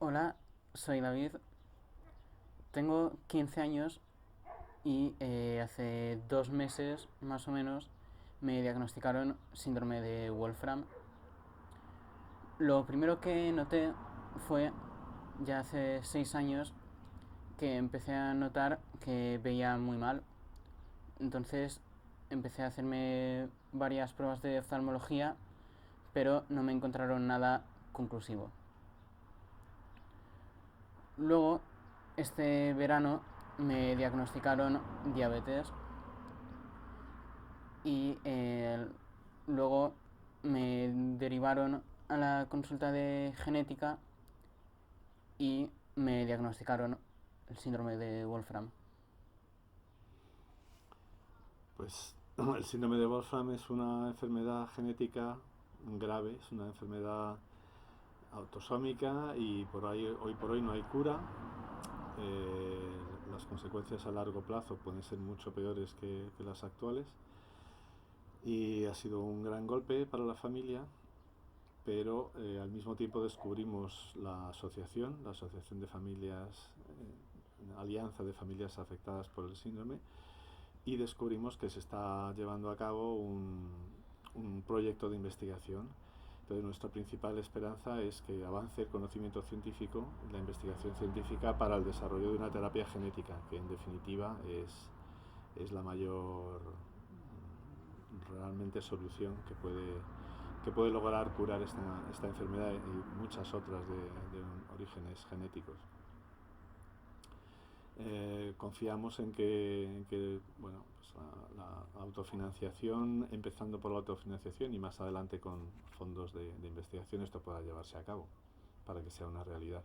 Hola, soy David, tengo 15 años y hace 2 meses más o menos me diagnosticaron síndrome de Wolfram. Lo primero que noté fue ya hace 6 años que empecé a notar que veía muy mal. Entonces empecé a hacerme varias pruebas de oftalmología, pero no me encontraron nada conclusivo. Luego, este verano me diagnosticaron diabetes y luego me derivaron a la consulta de genética y me diagnosticaron el síndrome de Wolfram. Pues el síndrome de Wolfram es una enfermedad genética grave, es una enfermedad autosómica y hoy por hoy no hay cura. Las consecuencias a largo plazo pueden ser mucho peores que las actuales y ha sido un gran golpe para la familia, pero al mismo tiempo descubrimos la Asociación de Familias, Alianza de Familias Afectadas por el Síndrome, y descubrimos que se está llevando a cabo un proyecto de investigación. Entonces nuestra principal esperanza es que avance el conocimiento científico, la investigación científica para el desarrollo de una terapia genética, que en definitiva es la mayor realmente solución que puede lograr curar esta enfermedad y muchas otras de orígenes genéticos. Confiamos en que bueno, pues la autofinanciación, empezando por la autofinanciación y más adelante con fondos de investigación, esto pueda llevarse a cabo para que sea una realidad.